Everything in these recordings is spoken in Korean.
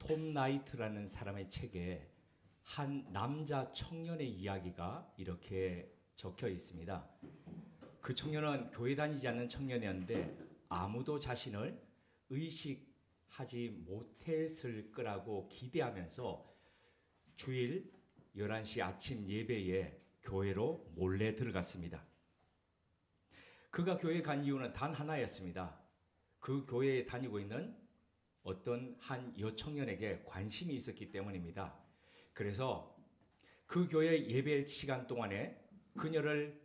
톰 나이트라는 사람의 책에 한 남자 청년의 이야기가 이렇게 적혀 있습니다. 그 청년은 교회 다니지 않는 청년이었는데 아무도 자신을 의식하지 못했을 거라고 기대하면서 주일 11시 아침 예배에 교회로 몰래 들어갔습니다. 그가 교회에 간 이유는 단 하나였습니다. 그 교회에 다니고 있는 어떤 한 여청년에게 관심이 있었기 때문입니다. 그래서 그 교회 예배 시간 동안에 그녀를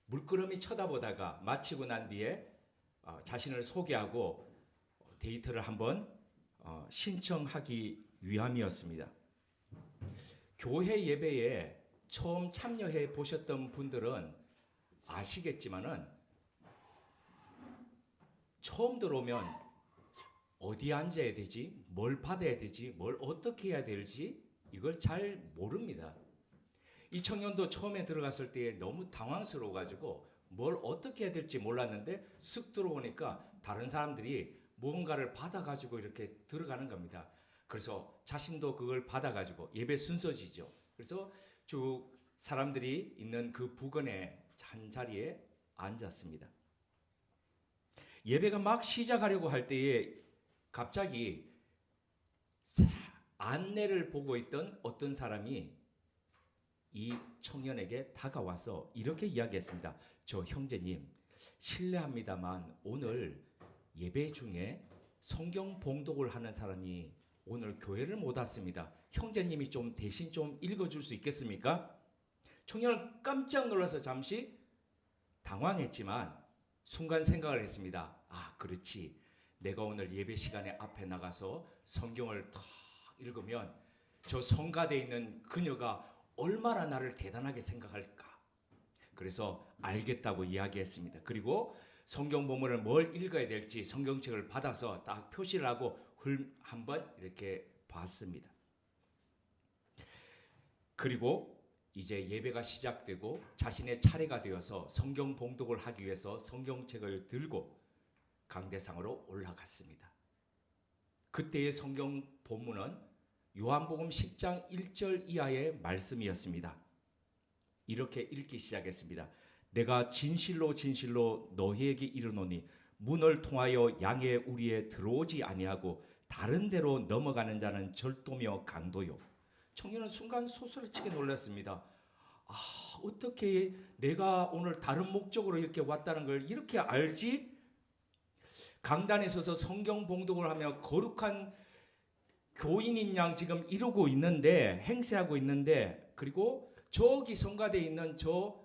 물끄러미 쳐다보다가 마치고 난 뒤에 자신을 소개하고 데이트를 한번 신청하기 위함이었습니다. 교회 예배에 처음 참여해 보셨던 분들은 아시겠지만은 처음 들어오면 어디 앉아야 되지, 뭘 받아야 되지, 뭘 어떻게 해야 될지 이걸 잘 모릅니다. 이 청년도 처음에 들어갔을 때 너무 당황스러워가지고 뭘 어떻게 해야 될지 몰랐는데 쓱 들어오니까 다른 사람들이 뭔가를 받아가지고 이렇게 들어가는 겁니다. 그래서 자신도 그걸 받아가지고 예배 순서지죠. 그래서 쭉 사람들이 있는 그 부근에 한 자리에 앉았습니다. 예배가 막 시작하려고 할 때에 갑자기 안내를 보고 있던 어떤 사람이 이 청년에게 다가와서 이렇게 이야기했습니다. 저 형제님, 실례합니다만 오늘 예배 중에 성경 봉독을 하는 사람이 오늘 교회를 못 왔습니다. 형제님이 좀 대신 좀 읽어줄 수 있겠습니까? 청년은 깜짝 놀라서 잠시 당황했지만 순간 생각을 했습니다. 아, 그렇지. 내가 오늘 예배 시간에 앞에 나가서 성경을 탁 읽으면 저 성가대에 있는 그녀가 얼마나 나를 대단하게 생각할까. 그래서 알겠다고 이야기했습니다. 그리고 성경 본문을 뭘 읽어야 될지 성경책을 받아서 딱 표시를 하고 한번 이렇게 봤습니다. 그리고 이제 예배가 시작되고 자신의 차례가 되어서 성경 봉독을 하기 위해서 성경책을 들고 강대상으로 올라갔습니다. 그때의 성경 본문은 요한복음 10장 1절 이하의 말씀이었습니다. 이렇게 읽기 시작했습니다. 내가 진실로 진실로 너희에게 이르노니 문을 통하여 양의 우리에 들어오지 아니하고 다른 데로 넘어가는 자는 절도며 강도요. 청년은 순간 소스라치게 놀랐습니다. 아, 어떻게 내가 오늘 다른 목적으로 이렇게 왔다는 걸 이렇게 알지? 강단에 서서 성경 봉독을 하며 거룩한 교인인 양 지금 이루고 있는데, 행세하고 있는데, 그리고 저기 성가대에 있는 저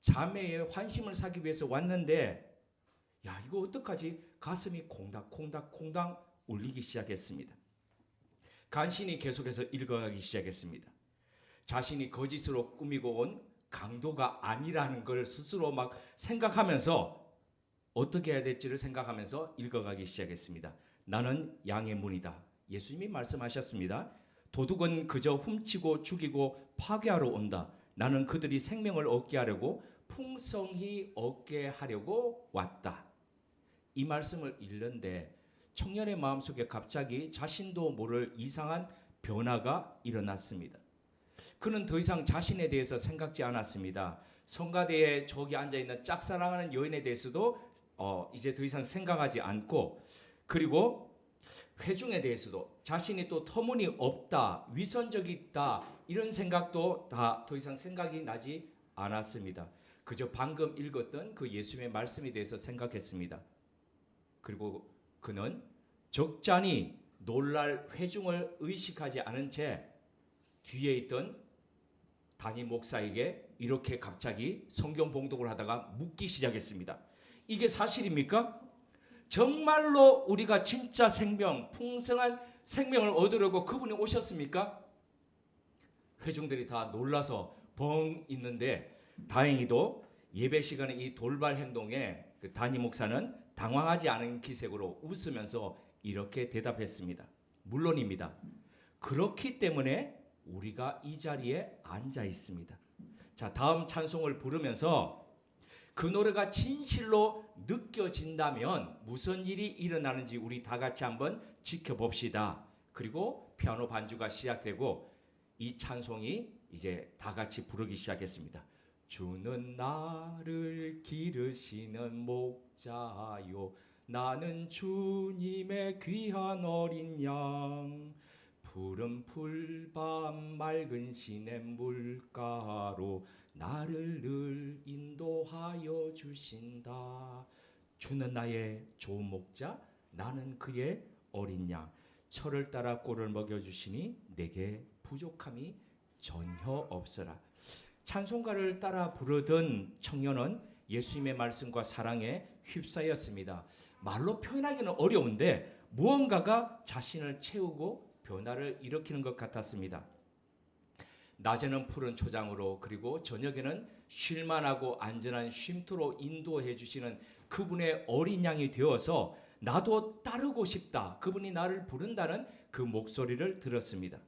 자매의 환심을 사기 위해서 왔는데, 야, 이거 어떡하지? 가슴이 콩닥콩닥 울리기 시작했습니다. 간신히 계속해서 읽어가기 시작했습니다. 자신이 거짓으로 꾸미고 온 강도가 아니라는 걸 스스로 막 생각하면서 어떻게 해야 될지를 생각하면서 읽어가기 시작했습니다. 나는 양의 문이다. 예수님이 말씀하셨습니다. 도둑은 그저 훔치고 죽이고 파괴하러 온다. 나는 그들이 생명을 얻게 하려고 풍성히 얻게 하려고 왔다. 이 말씀을 읽는데 청년의 마음속에 갑자기 자신도 모를 이상한 변화가 일어났습니다. 그는 더 이상 자신에 대해서 생각지 않았습니다. 성가대에 저기 앉아있는 짝사랑하는 여인에 대해서도 이제 더 이상 생각하지 않고, 그리고 회중에 대해서도 자신이 또 터무니없다, 위선적이다 이런 생각도 다 더 이상 생각이 나지 않았습니다. 그저 방금 읽었던 그 예수님의 말씀에 대해서 생각했습니다. 그리고 그는 적잖이 놀랄 회중을 의식하지 않은 채 뒤에 있던 담임 목사에게 이렇게 갑자기 성경 봉독을 하다가 묻기 시작했습니다. 이게 사실입니까? 정말로 우리가 진짜 생명, 풍성한 생명을 얻으려고 그분이 오셨습니까? 회중들이 다 놀라서 벙 있는데 다행히도 예배 시간에 이 돌발 행동에 그 담임 목사는 당황하지 않은 기색으로 웃으면서 이렇게 대답했습니다. 물론입니다. 그렇기 때문에 우리가 이 자리에 앉아 있습니다. 자, 다음 찬송을 부르면서 그 노래가 진실로 느껴진다면 무슨 일이 일어나는지 우리 다 같이 한번 지켜봅시다. 그리고 피아노 반주가 시작되고 이 찬송이 이제 다 같이 부르기 시작했습니다. 주는 나를 기르시는 목자요, 나는 주님의 귀한 어린 양, 푸른 풀밤 맑은 시냇 물가로 나를 늘 인도하여 주신다. 주는 나의 좋은 목자, 나는 그의 어린 양, 철을 따라 꼴을 먹여주시니 내게 부족함이 전혀 없어라. 찬송가를 따라 부르던 청년은 예수님의 말씀과 사랑에 휩싸였습니다. 말로 표현하기는 어려운데 무언가가 자신을 채우고 변화를 일으키는 것 같았습니다. 낮에는 푸른 초장으로, 그리고 저녁에는 쉴만하고 안전한 쉼터로 인도해 주시는 그분의 어린 양이 되어서 나도 따르고 싶다, 그분이 나를 부른다는 그 목소리를 들었습니다.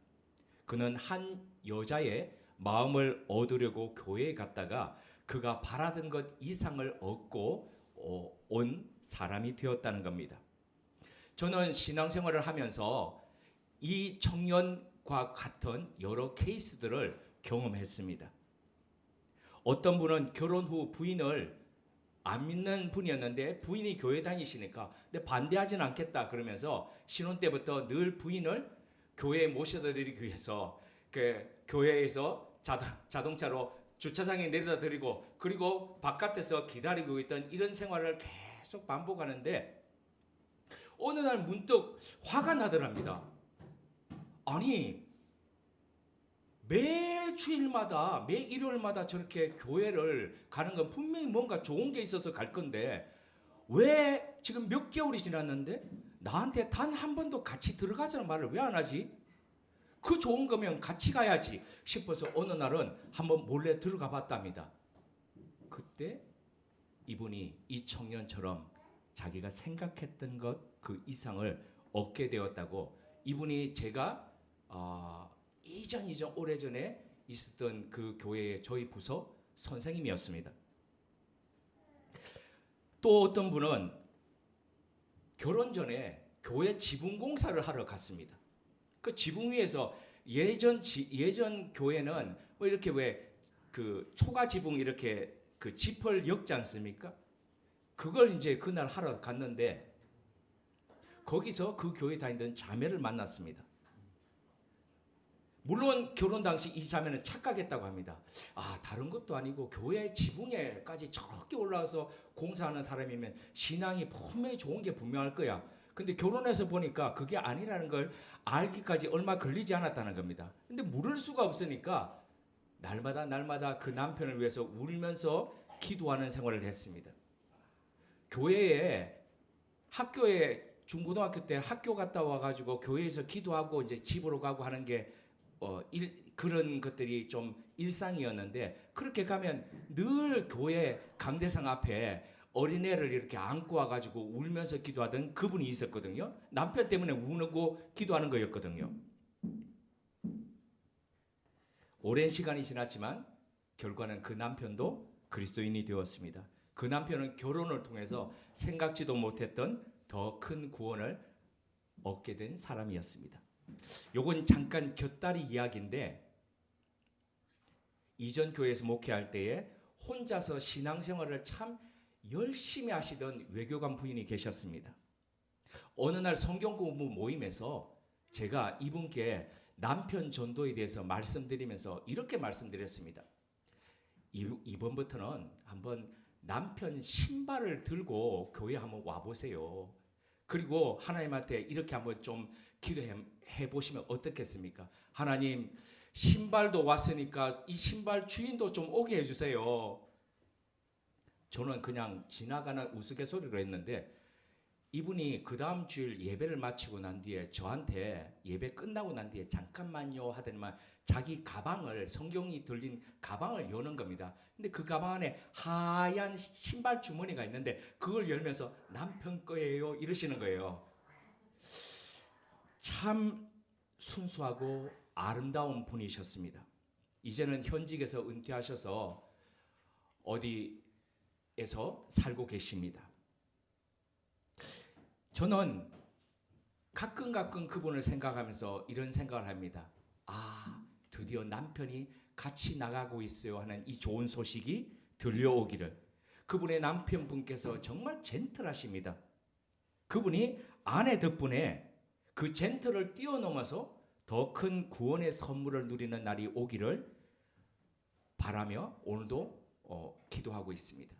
그는 한 여자의 마음을 얻으려고 교회에 갔다가 그가 바라던 것 이상을 얻고 온 사람이 되었다는 겁니다. 저는 신앙생활을 하면서 이 청년과 같은 여러 케이스들을 경험했습니다. 어떤 분은 결혼 후 부인을 안 믿는 분이었는데 부인이 교회 다니시니까 근데 반대하지는 않겠다 그러면서 신혼 때부터 늘 부인을 교회에 모셔다 드리기 위해서 그 교회에서 자동차로 주차장에 내려다 드리고, 그리고 바깥에서 기다리고 있던 이런 생활을 계속 반복하는데 어느 날 문득 화가 나더랍니다. 아니, 매 주일마다, 매 일요일마다 저렇게 교회를 가는 건 분명히 뭔가 좋은 게 있어서 갈 건데 왜 지금 몇 개월이 지났는데 나한테 단 한 번도 같이 들어가자는 말을 왜 안 하지? 그 좋은 거면 같이 가야지 싶어서 어느 날은 한번 몰래 들어가 봤답니다. 그때 이분이 이 청년처럼 자기가 생각했던 것 그 이상을 얻게 되었다고, 이분이 제가 이전 오래전에 있었던 그 교회의 저희 부서 선생님이었습니다. 또 어떤 분은 결혼 전에 교회 지붕 공사를 하러 갔습니다. 그 지붕 위에서 예전 교회는 뭐 이렇게 왜 그 초가 지붕 이렇게 그 지퍼를 엮지 않습니까? 그걸 이제 그날 하러 갔는데 거기서 그 교회 다니던 자매를 만났습니다. 물론 결혼 당시 이 자매는 착각했다고 합니다. 아, 다른 것도 아니고 교회 지붕에까지 저렇게 올라와서 공사하는 사람이면 신앙이 분명히 좋은 게 분명할 거야. 근데 결혼해서 보니까 그게 아니라는 걸 알기까지 얼마 걸리지 않았다는 겁니다. 근데 물을 수가 없으니까 날마다 그 남편을 위해서 울면서 기도하는 생활을 했습니다. 학교에 중고등학교 때 학교 갔다 와가지고 교회에서 기도하고 이제 집으로 가고 하는 게 그런 것들이 좀 일상이었는데, 그렇게 가면 늘 교회 강대상 앞에 어린애를 이렇게 안고 와가지고 울면서 기도하던 그분이 있었거든요. 남편 때문에 우는고 기도하는 거였거든요. 오랜 시간이 지났지만 결과는 그 남편도 그리스도인이 되었습니다. 그 남편은 결혼을 통해서 생각지도 못했던 더 큰 구원을 얻게 된 사람이었습니다. 요건 잠깐 곁다리 이야기인데, 이전 교회에서 목회할 때에 혼자서 신앙생활을 참 열심히 하시던 외교관 부인이 계셨습니다. 어느 날 성경 공부 모임에서 제가 이분께 남편 전도에 대해서 말씀드리면서 이렇게 말씀드렸습니다. 이번부터는 한번 남편 신발을 들고 교회 한번 와보세요. 그리고 하나님한테 이렇게 한번 좀 기도해 보시면 어떻겠습니까? 하나님, 신발도 왔으니까 이 신발 주인도 좀 오게 해주세요. 저는 그냥 지나가는 우스갯소리로 했는데 이분이 그 다음 주일 예배를 마치고 난 뒤에 저한테 예배 끝나고 난 뒤에 잠깐만요 하더니만 자기 가방을, 성경이 들린 가방을 여는 겁니다. 근데 그 가방 안에 하얀 신발 주머니가 있는데 그걸 열면서 남편 거예요 이러시는 거예요. 참 순수하고 아름다운 분이셨습니다. 이제는 현직에서 은퇴하셔서 어디에서 살고 계십니다. 저는 가끔 그분을 생각하면서 이런 생각을 합니다. 아, 드디어 남편이 같이 나가고 있어요 하는 이 좋은 소식이 들려오기를. 그분의 남편분께서 정말 젠틀하십니다. 그분이 아내 덕분에 그 젠틀을 뛰어넘어서 더 큰 구원의 선물을 누리는 날이 오기를 바라며 오늘도 기도하고 있습니다.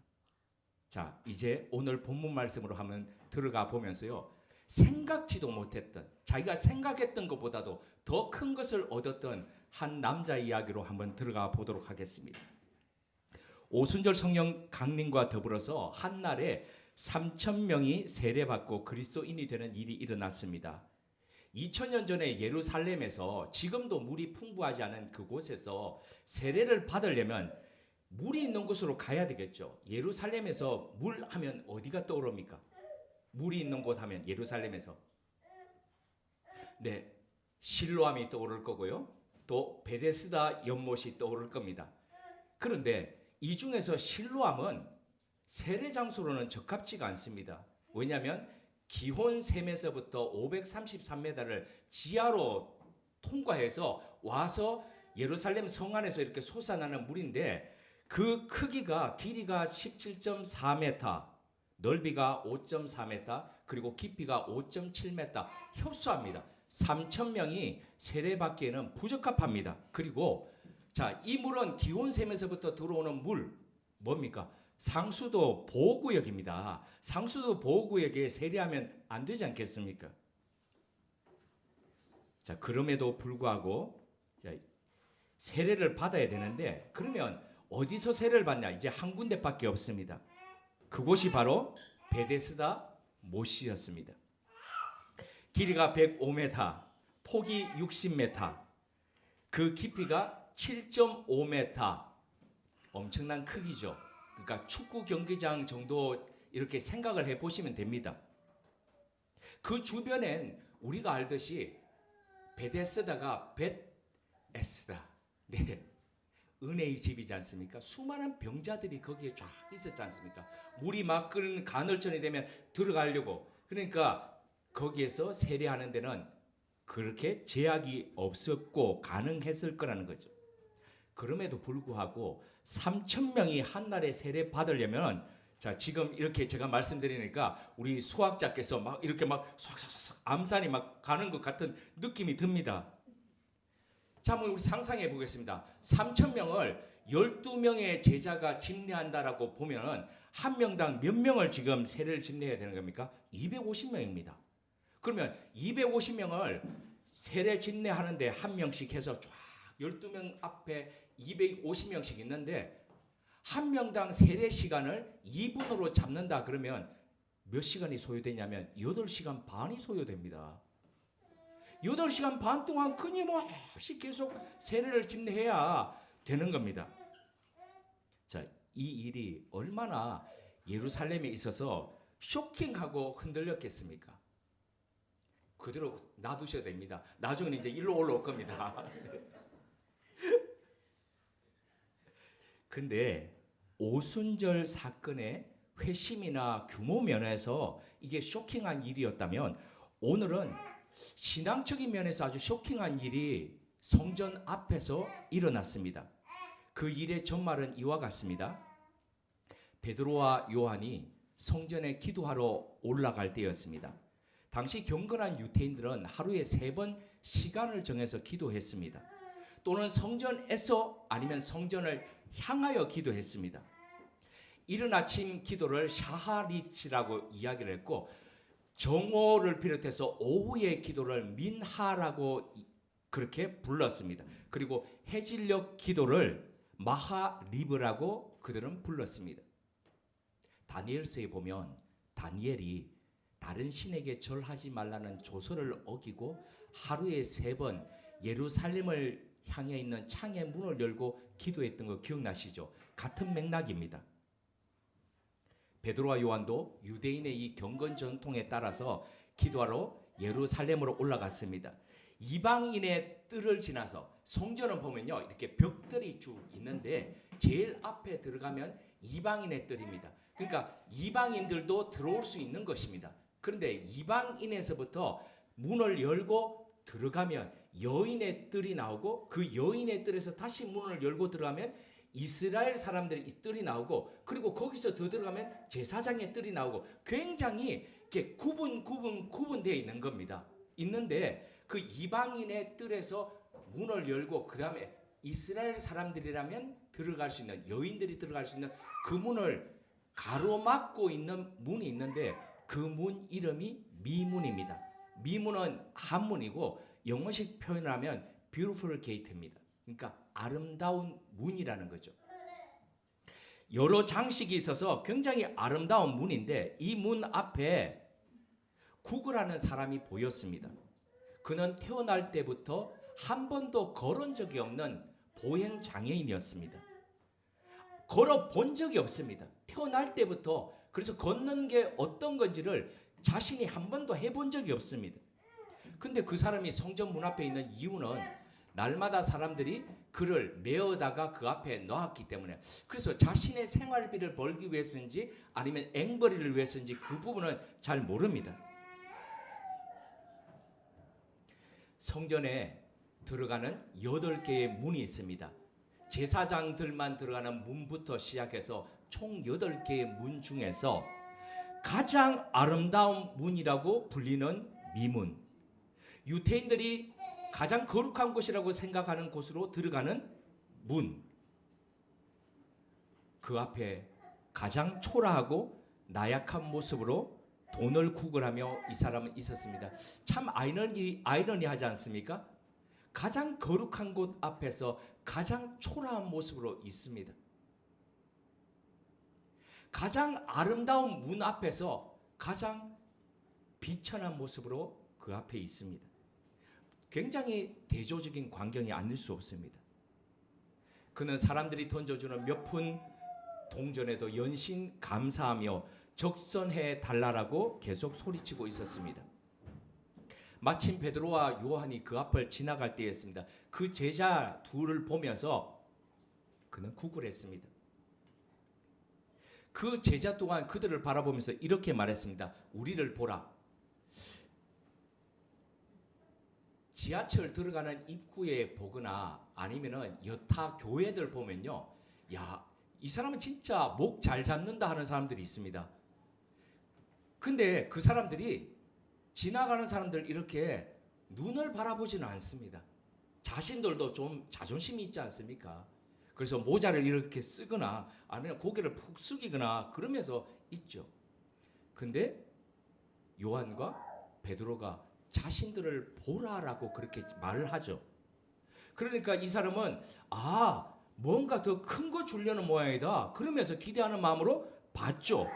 자, 이제 오늘 본문 말씀으로 한번 들어가 보면서요. 생각지도 못했던, 자기가 생각했던 것보다도 더 큰 것을 얻었던 한 남자 이야기로 한번 들어가 보도록 하겠습니다. 오순절 성령 강림과 더불어서 한날에 3,000명이 세례받고 그리스도인이 되는 일이 일어났습니다. 2000년 전에 예루살렘에서 지금도 물이 풍부하지 않은 그곳에서 세례를 받으려면 물이 있는 곳으로 가야 되겠죠. 예루살렘에서 물 하면 어디가 떠오릅니까? 물이 있는 곳 하면 예루살렘에서 네, 실로암이 떠오를 거고요. 또 베데스다 연못이 떠오를 겁니다. 그런데 이 중에서 실로암은 세례 장소로는 적합지가 않습니다. 왜냐하면 기혼 샘에서부터 533m를 지하로 통과해서 와서 예루살렘 성 안에서 이렇게 솟아나는 물인데 그 크기가 길이가 17.4m, 넓이가 5.4m, 그리고 깊이가 5.7m 협소합니다. 3,000명이 세례받기에는 부적합합니다. 그리고 자, 이 물은 기온샘에서부터 들어오는 물 뭡니까? 상수도 보호구역입니다. 상수도 보호구역에 세례하면 안 되지 않겠습니까? 자, 그럼에도 불구하고 자, 세례를 받아야 되는데 그러면 어디서 세례를 받냐? 이제 한 군데밖에 없습니다. 그곳이 바로 베데스다 못이었습니다. 길이가 105m, 폭이 60m, 그 깊이가 7.5m, 엄청난 크기죠. 그러니까 축구 경기장 정도 이렇게 생각을 해보시면 됩니다. 그 주변엔 우리가 알듯이 베데스다가 벳에스다, 네, 은혜의 집이지 않습니까? 수많은 병자들이 거기에 쫙 있었지 않습니까? 물이 막 끓는 간헐천이 되면 들어가려고. 그러니까 거기에서 세례하는 데는 그렇게 제약이 없었고 가능했을 거라는 거죠. 그럼에도 불구하고 3,000명이 한날에 세례 받으려면 자, 지금 이렇게 제가 말씀드리니까 우리 수학자께서 막 이렇게 막 쏙쏙쏙 암산이 막 가는 것 같은 느낌이 듭니다. 자, 한번 우리 상상해 보겠습니다. 3,000명을 12명의 제자가 집례한다라고 보면은 한 명당 몇 명을 지금 세례를 집례해야 되는 겁니까? 250명입니다. 그러면 250명을 세례 집례하는데 한 명씩 해서 쫙 12명 앞에 250명씩 있는데 한 명당 세례 시간을 2분으로 잡는다 그러면 몇 시간이 소요되냐면 8시간 반이 소요됩니다. 8시간 반 동안 끊임없이 계속 세례를 집례해야 되는 겁니다. 자, 이 일이 얼마나 예루살렘에 있어서 쇼킹하고 흔들렸겠습니까? 그대로 놔두셔야 됩니다. 나중에는 이제 일로 올라올 겁니다. 근데 오순절 사건의 회심이나 규모 면에서 이게 쇼킹한 일이었다면 오늘은 신앙적인 면에서 아주 쇼킹한 일이 성전 앞에서 일어났습니다. 그 일의 전말은 이와 같습니다. 베드로와 요한이 성전에 기도하러 올라갈 때였습니다. 당시 경건한 유대인들은 하루에 3번 시간을 정해서 기도했습니다. 또는 성전에서 아니면 성전을 향하여 기도했습니다. 이른 아침 기도를 샤하릿이라고 이야기를 했고 정오를 비롯해서 오후의 기도를 민하라고 그렇게 불렀습니다. 그리고 해질녘 기도를 마하리브라고 그들은 불렀습니다. 다니엘서에 보면 다니엘이 다른 신에게 절하지 말라는 조서를 어기고 하루에 3번 예루살렘을 향해 있는 창의 문을 열고 기도했던 거 기억나시죠? 같은 맥락입니다. 베드로와 요한도 유대인의 이 경건 전통에 따라서 기도하러 예루살렘으로 올라갔습니다. 이방인의 뜰을 지나서 성전은 보면요 이렇게 벽들이 쭉 있는데 제일 앞에 들어가면 이방인의 뜰입니다. 그러니까 이방인들도 들어올 수 있는 것입니다. 그런데 이방인에서부터 문을 열고 들어가면 여인의 뜰이 나오고 그 여인의 뜰에서 다시 문을 열고 들어가면 이스라엘 사람들의 이 뜰이 나오고 그리고 거기서 더 들어가면 제사장의 뜰이 나오고 굉장히 이렇게 구분되어 있는 겁니다. 있는데 그 이방인의 뜰에서 문을 열고 그 다음에 이스라엘 사람들이라면 들어갈 수 있는 여인들이 들어갈 수 있는 그 문을 가로막고 있는 문이 있는데 그 문 이름이 미문입니다. 미문은 한문이고 영어식 표현하면 beautiful gate입니다. 그러니까 아름다운 문이라는 거죠. 여러 장식이 있어서 굉장히 아름다운 문인데 이 문 앞에 구걸하는 사람이 보였습니다. 그는 태어날 때부터 한 번도 걸은 적이 없는 보행 장애인이었습니다. 걸어 본 적이 없습니다. 태어날 때부터. 그래서 걷는 게 어떤 건지를 자신이 한 번도 해본 적이 없습니다. 근데 그 사람이 성전 문 앞에 있는 이유는 날마다 사람들이 그를 메어다가 그 앞에 놓았기 때문에, 그래서 자신의 생활비를 벌기 위해서인지 아니면 앵벌이를 위해서인지 그 부분은 잘 모릅니다. 성전에 들어가는 8개의 문이 있습니다. 제사장들만 들어가는 문부터 시작해서 총 8개의 문 중에서 가장 아름다운 문이라고 불리는 미문, 유대인들이 가장 거룩한 곳이라고 생각하는 곳으로 들어가는 문, 그 앞에 가장 초라하고 나약한 모습으로 돈을 구걸하며 이 사람은 있었습니다. 참 아이러니하지 않습니까? 가장 거룩한 곳 앞에서 가장 초라한 모습으로 있습니다. 가장 아름다운 문 앞에서 가장 비천한 모습으로 그 앞에 있습니다. 굉장히 대조적인 광경이 아닐 수 없습니다. 그는 사람들이 던져주는 몇 푼 동전에도 연신 감사하며 적선해 달라라고 계속 소리치고 있었습니다. 마침 베드로와 요한이 그 앞을 지나갈 때였습니다. 그 제자 둘을 보면서 그는 구걸했습니다. 그 제자 또한 그들을 바라보면서 이렇게 말했습니다. 우리를 보라. 지하철 들어가는 입구에 보거나 아니면은 여타 교회들 보면요, 야, 이 사람은 진짜 목 잘 잡는다 하는 사람들이 있습니다. 근데 그 사람들이 지나가는 사람들 이렇게 눈을 바라보지는 않습니다. 자신들도 좀 자존심이 있지 않습니까? 그래서 모자를 이렇게 쓰거나 아니면 고개를 푹 숙이거나 그러면서 있죠. 근데 요한과 베드로가 자신들을 보라라고 그렇게 말을 하죠. 그러니까 이 사람은 뭔가 더 큰 거 주려는 모양이다 그러면서 기대하는 마음으로 봤죠.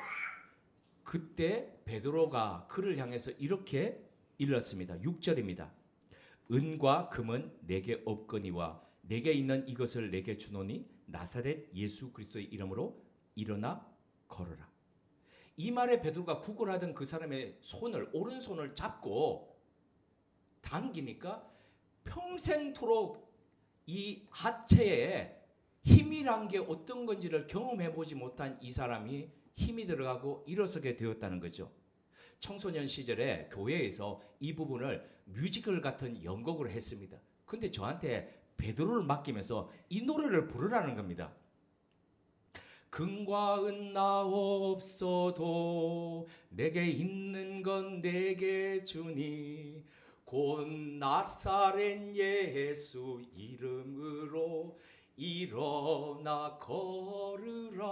그때 베드로가 그를 향해서 이렇게 일렀습니다. 6절입니다. 은과 금은 내게 없거니와 내게 있는 이것을 내게 주노니 나사렛 예수 그리스도의 이름으로 일어나 걸어라. 이 말에 베드로가 구걸하던 그 사람의 손을, 오른손을 잡고 당기니까 평생토록 이 하체에 힘이란 게 어떤 건지를 경험해보지 못한 이 사람이 힘이 들어가고 일어서게 되었다는 거죠. 청소년 시절에 교회에서 이 부분을 뮤지컬 같은 연극을 했습니다. 근데 저한테 베드로를 맡기면서 이 노래를 부르라는 겁니다. 금과 은 나 없어도 내게 있는 건 내게 주니 곧 나사렛 예수 이름으로 일어나 걸으라.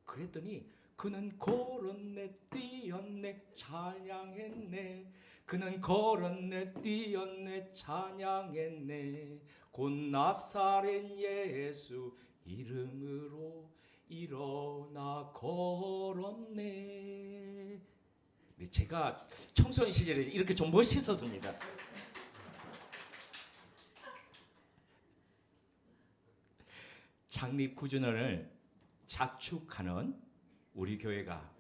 그랬더니 그는 걸었네 뛰었네 찬양했네. 그는 걸었네 뛰었네 찬양했네. 곧 나사렛 예수 이름으로 일어나 걸었네. 네, 제가 청소년 시절에 이렇게 좀 멋있었습니다. 창립 9주년을 자축하는 우리 교회가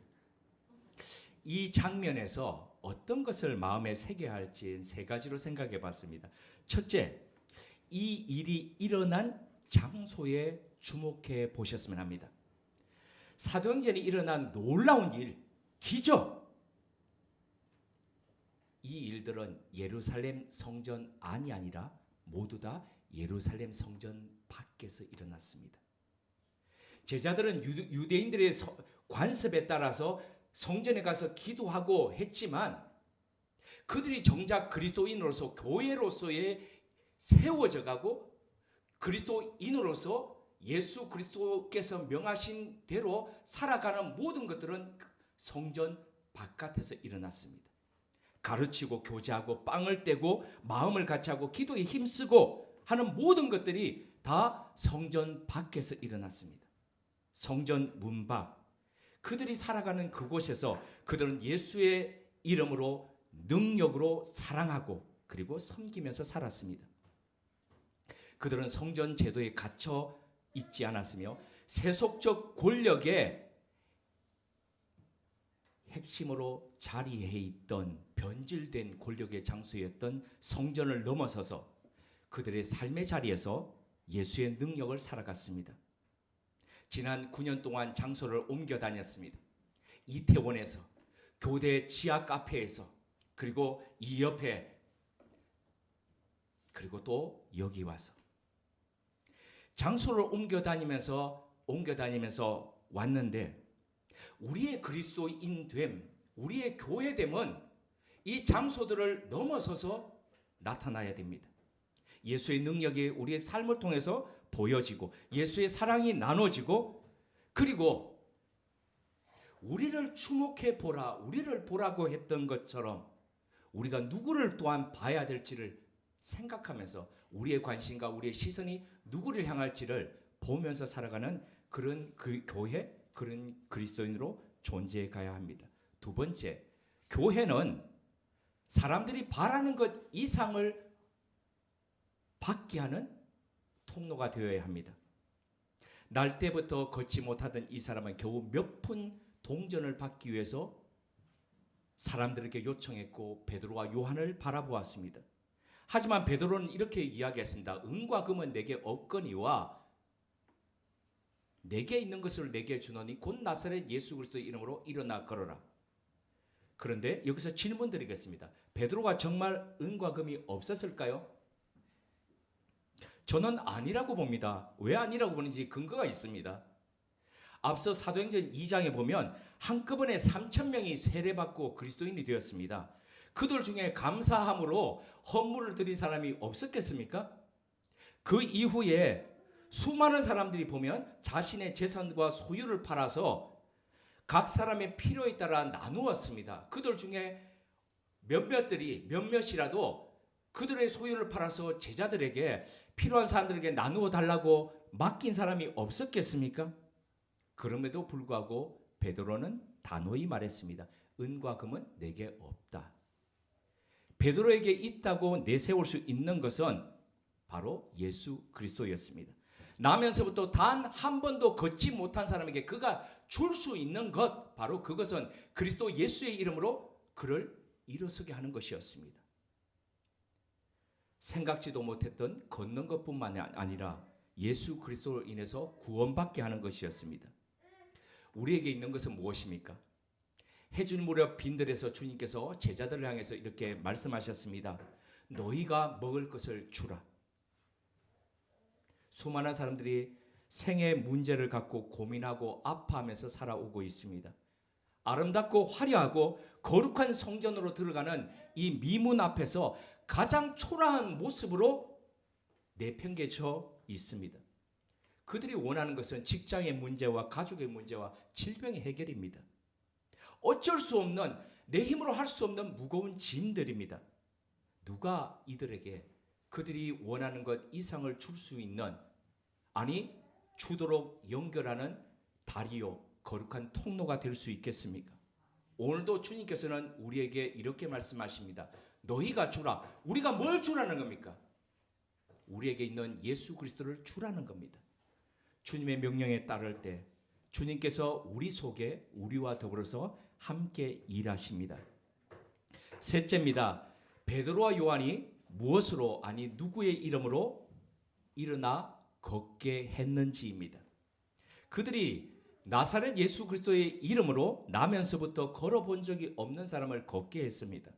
이 장면에서 어떤 것을 마음에 새겨야 할지 세 가지로 생각해 봤습니다. 첫째, 이 일이 일어난 장소에 주목해 보셨으면 합니다. 사도행전에 일어난 놀라운 일, 기적, 일들은 예루살렘 성전 안이 아니라 모두 다 예루살렘 성전 밖에서 일어났습니다. 제자들은 유대인들의 관습에 따라서 성전에 가서 기도하고 했지만 그들이 정작 그리스도인으로서 교회로서의 세워져 가고 그리스도인으로서 예수 그리스도께서 명하신 대로 살아가는 모든 것들은 성전 바깥에서 일어났습니다. 가르치고 교제하고 빵을 떼고 마음을 같이하고 기도에 힘쓰고 하는 모든 것들이 다 성전 밖에서 일어났습니다. 성전 문 밖. 그들이 살아가는 그곳에서 그들은 예수의 이름으로 능력으로 사랑하고 그리고 섬기면서 살았습니다. 그들은 성전 제도에 갇혀 있지 않았으며 세속적 권력의 핵심으로 자리해 있던 변질된 권력의 장소였던 성전을 넘어서서 그들의 삶의 자리에서 예수의 능력을 살아갔습니다. 지난 9년 동안 장소를 옮겨 다녔습니다. 이태원에서, 교대 지하 카페에서, 그리고 이 옆에, 그리고 또 여기 와서 장소를 옮겨 다니면서 왔는데 우리의 그리스도인됨, 우리의 교회됨은 이 장소들을 넘어서서 나타나야 됩니다. 예수의 능력이 우리의 삶을 통해서 보여지고 예수의 사랑이 나눠지고 그리고 우리를 주목해 보라, 우리를 보라고 했던 것처럼 우리가 누구를 또한 봐야 될지를 생각하면서 우리의 관심과 우리의 시선이 누구를 향할지를 보면서 살아가는 그런 그 교회, 그런 그리스도인으로 존재해 가야 합니다. 두 번째, 교회는 사람들이 바라는 것 이상을 받게 하는 통로가 되어야 합니다. 날 때부터 걷지 못하던 이 사람은 겨우 몇 푼 동전을 받기 위해서 사람들에게 요청했고 베드로와 요한을 바라보았습니다. 하지만 베드로는 이렇게 이야기했습니다. 은과 금은 내게 없거니와 내게 있는 것을 내게 주노니 곧 나사렛 예수 그리스도의 이름으로 일어나 걸어라. 그런데 여기서 질문 드리겠습니다. 베드로가 정말 은과 금이 없었을까요? 저는 아니라고 봅니다. 왜 아니라고 보는지 근거가 있습니다. 앞서 사도행전 2장에 보면 한꺼번에 3,000명이 세례받고 그리스도인이 되었습니다. 그들 중에 감사함으로 헌물을 드린 사람이 없었겠습니까? 그 이후에 수많은 사람들이 보면 자신의 재산과 소유를 팔아서 각 사람의 필요에 따라 나누었습니다. 그들 중에 몇몇이라도 그들의 소유를 팔아서 제자들에게 필요한 사람들에게 나누어 달라고 맡긴 사람이 없었겠습니까? 그럼에도 불구하고 베드로는 단호히 말했습니다. 은과 금은 내게 없다. 베드로에게 있다고 내세울 수 있는 것은 바로 예수 그리스도였습니다. 나면서부터 단 한 번도 걷지 못한 사람에게 그가 줄 수 있는 것, 바로 그것은 그리스도 예수의 이름으로 그를 일어서게 하는 것이었습니다. 생각지도 못했던 걷는 것뿐만 아니라 예수 그리스도로 인해서 구원받게 하는 것이었습니다. 우리에게 있는 것은 무엇입니까? 해질 무렵 빈들에서 주님께서 제자들을 향해서 이렇게 말씀하셨습니다. 너희가 먹을 것을 주라. 수많은 사람들이 생의 문제를 갖고 고민하고 아파하면서 살아오고 있습니다. 아름답고 화려하고 거룩한 성전으로 들어가는 이 미문 앞에서 가장 초라한 모습으로 내팽개쳐 있습니다. 그들이 원하는 것은 직장의 문제와 가족의 문제와 질병의 해결입니다. 어쩔 수 없는, 내 힘으로 할 수 없는 무거운 짐들입니다. 누가 이들에게 그들이 원하는 것 이상을 줄 수 있는, 아니 주도록 연결하는 다리요, 거룩한 통로가 될 수 있겠습니까? 오늘도 주님께서는 우리에게 이렇게 말씀하십니다. 너희가 주라. 우리가 뭘 주라는 겁니까? 우리에게 있는 예수 그리스도를 주라는 겁니다. 주님의 명령에 따를 때 주님께서 우리 속에 우리와 더불어서 함께 일하십니다. 셋째입니다. 베드로와 요한이 무엇으로, 아니 누구의 이름으로 일어나 걷게 했는지입니다. 그들이 나사렛 예수 그리스도의 이름으로 나면서부터 걸어본 적이 없는 사람을 걷게 했습니다.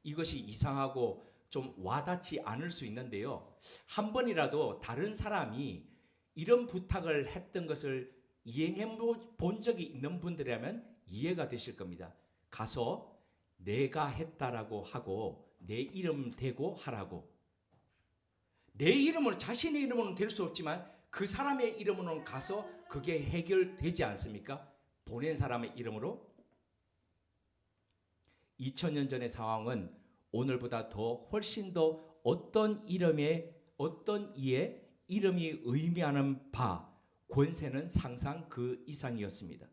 이것이 이상하고 좀 와닿지 않을 수 있는데요. 한 번이라도 다른 사람이 이런 부탁을 했던 것을 이행해 본 적이 있는 분들이라면 이해가 되실 겁니다. 가서 내가 했다라고 하고 내 이름 대고 하라고. 내 이름으로, 자신의 이름으로는 될 수 없지만 그 사람의 이름으로는 가서 그게 해결되지 않습니까? 보낸 사람의 이름으로. 2000년 전의 상황은 오늘보다 더 훨씬 더 어떤 이의 이름이 의미하는 바, 권세는 상상 그 이상이었습니다.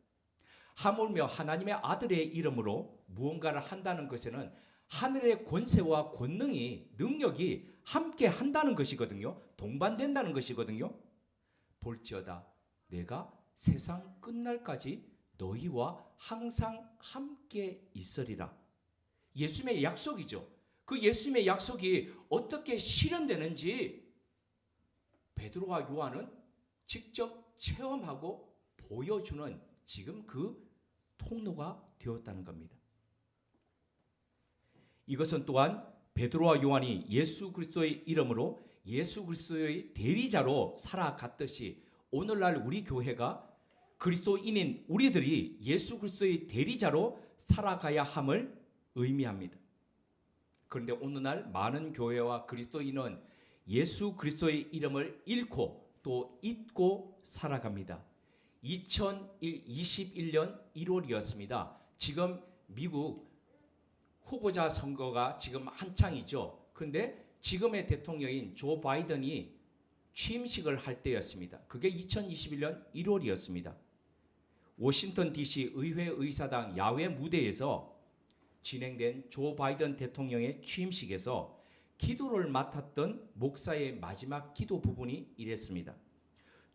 하물며 하나님의 아들의 이름으로 무언가를 한다는 것에는 하늘의 권세와 권능이, 능력이 함께 한다는 것이거든요. 동반된다는 것이거든요. 볼지어다 내가 세상 끝날까지 너희와 항상 함께 있으리라. 예수님의 약속이죠. 그 예수님의 약속이 어떻게 실현되는지 베드로와 요한은 직접 체험하고 보여주는 지금 그 통로가 되었다는 겁니다. 이것은 또한 베드로와 요한이 예수 그리스도의 이름으로 예수 그리스도의 대리자로 살아갔듯이 오늘날 우리 교회가 그리스도인인 우리들이 예수 그리스도의 대리자로 살아가야 함을 의미합니다. 그런데 오늘날 많은 교회와 그리스도인은 예수 그리스도의 이름을 잃고 또 잊고 살아갑니다. 2021년 1월이었습니다. 지금 미국 후보자 선거가 지금 한창이죠. 그런데 지금의 대통령인 조 바이든이 취임식을 할 때였습니다. 그게 2021년 1월이었습니다. 워싱턴 DC 의회 의사당 야외 무대에서 진행된 조 바이든 대통령의 취임식에서 기도를 맡았던 목사의 마지막 기도 부분이 이랬습니다.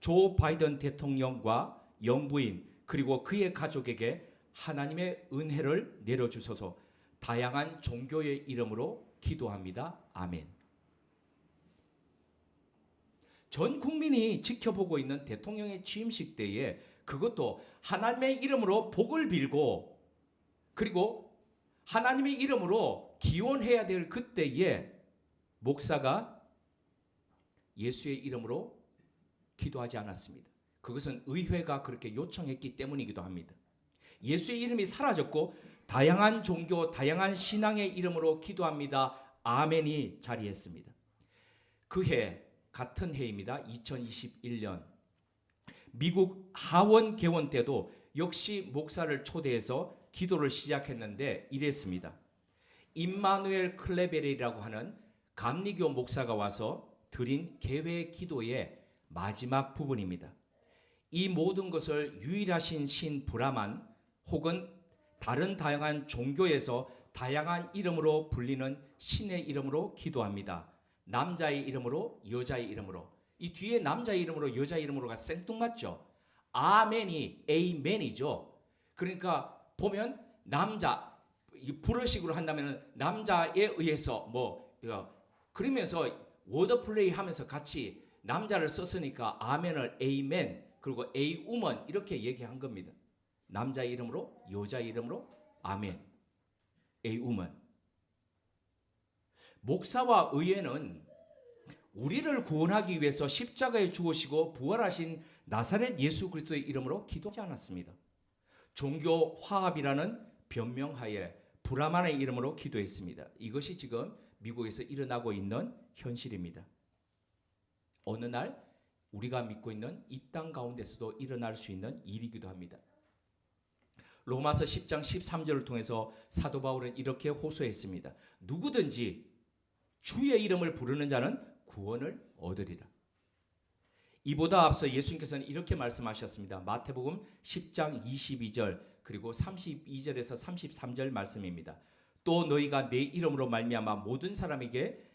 조 바이든 대통령과 영부인 그리고 그의 가족에게 하나님의 은혜를 내려주소서. 다양한 종교의 이름으로 기도합니다. 아멘. 전 국민이 지켜보고 있는 대통령의 취임식 때에 그것도 하나님의 이름으로 복을 빌고 그리고 하나님의 이름으로 기원해야 될 그때에 목사가 예수의 이름으로 기도하지 않았습니다. 그것은 의회가 그렇게 요청했기 때문이기도 합니다. 예수의 이름이 사라졌고 다양한 종교, 다양한 신앙의 이름으로 기도합니다. 아멘이 자리했습니다. 그해 같은 해입니다. 2021년 미국 하원 개원 때도 역시 목사를 초대해서 기도를 시작했는데 이랬습니다. 임마누엘 클레베리라고 하는 감리교 목사가 와서 드린 개회 기도의 마지막 부분입니다. 이 모든 것을 유일하신 신 브라만 혹은 다른 다양한 종교에서 다양한 이름으로 불리는 신의 이름으로 기도합니다. 남자의 이름으로 여자의 이름으로. 이 뒤에 남자의 이름으로 여자의 이름으로가 생뚱맞죠. 아멘이 에이멘이죠. 그러니까 보면 남자 불어식으로 한다면 남자에 의해서 그러면서 워드플레이 하면서 같이 남자를 썼으니까 아멘을 에이멘 그리고 에이우먼 이렇게 얘기한 겁니다. 남자의 이름으로 여자의 이름으로 아멘 에이우먼. 목사와 의회는 우리를 구원하기 위해서 십자가에 죽으시고 부활하신 나사렛 예수 그리스도의 이름으로 기도하지 않았습니다. 종교 화합이라는 변명하에 브라만의 이름으로 기도했습니다. 이것이 지금 미국에서 일어나고 있는 현실입니다. 어느 날 우리가 믿고 있는 이 땅 가운데서도 일어날 수 있는 일이기도 합니다. 로마서 10장 13절을 통해서 사도 바울은 이렇게 호소했습니다. 누구든지 주의 이름을 부르는 자는 구원을 얻으리라. 이보다 앞서 예수님께서는 이렇게 말씀하셨습니다. 마태복음 10장 22절 그리고 32절에서 33절 말씀입니다. 또 너희가 내 이름으로 말미암아 모든 사람에게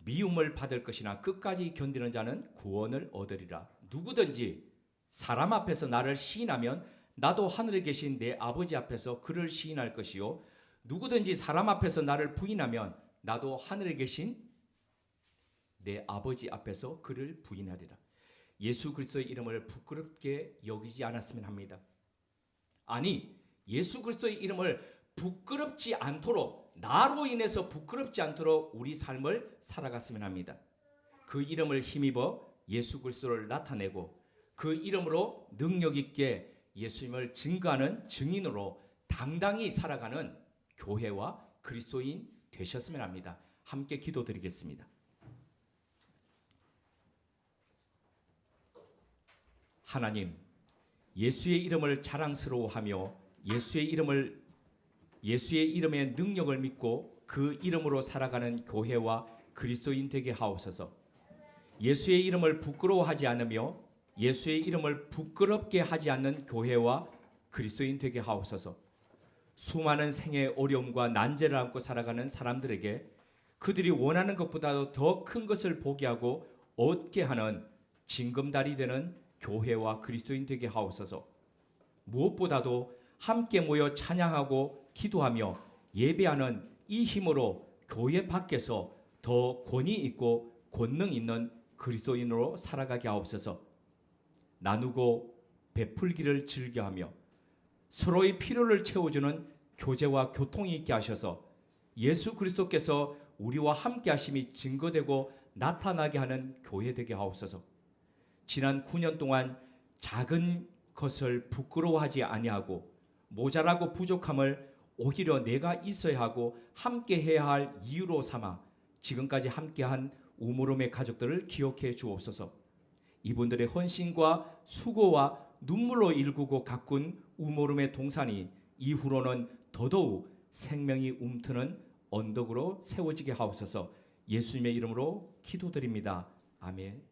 미움을 받을 것이나 끝까지 견디는 자는 구원을 얻으리라. 누구든지 사람 앞에서 나를 시인하면 나도 하늘에 계신 내 아버지 앞에서 그를 시인할 것이요 누구든지 사람 앞에서 나를 부인하면 나도 하늘에 계신 내 아버지 앞에서 그를 부인하리라. 예수 그리스도의 이름을 부끄럽게 여기지 않았으면 합니다. 아니 예수 그리스도의 이름을 부끄럽지 않도록 나로 인해서 부끄럽지 않도록 우리 삶을 살아갔으면 합니다. 그 이름을 힘입어 예수 그리스도를 나타내고 그 이름으로 능력 있게 예수님을 증거하는 증인으로 당당히 살아가는 교회와 그리스도인 되셨으면 합니다. 함께 기도드리겠습니다. 하나님, 예수의 이름을 자랑스러워하며 예수의 이름의 능력을 믿고 그 이름으로 살아가는 교회와 그리스도인 되게 하옵소서. 예수의 이름을 부끄러워하지 않으며 예수의 이름을 부끄럽게 하지 않는 교회와 그리스도인 되게 하옵소서. 수많은 생의 어려움과 난제를 안고 살아가는 사람들에게 그들이 원하는 것보다도 더 큰 것을 보게 하고 얻게 하는 징검다리 되는 교회와 그리스도인 되게 하옵소서. 무엇보다도 함께 모여 찬양하고 기도하며 예배하는 이 힘으로 교회 밖에서 더 권위 있고 권능 있는 그리스도인으로 살아가게 하옵소서. 나누고 베풀기를 즐겨하며 서로의 필요를 채워주는 교제와 교통이 있게 하셔서 예수 그리스도께서 우리와 함께 하심이 증거되고 나타나게 하는 교회 되게 하옵소서. 지난 9년 동안 작은 것을 부끄러워하지 아니하고 모자라고 부족함을 오히려 내가 있어야 하고 함께 해야 할 이유로 삼아 지금까지 함께한 우물음의 가족들을 기억해 주옵소서. 이분들의 헌신과 수고와 눈물로 일구고 가꾼 우물음의 동산이 이후로는 더더욱 생명이 움트는 언덕으로 세워지게 하옵소서. 예수님의 이름으로 기도드립니다. 아멘.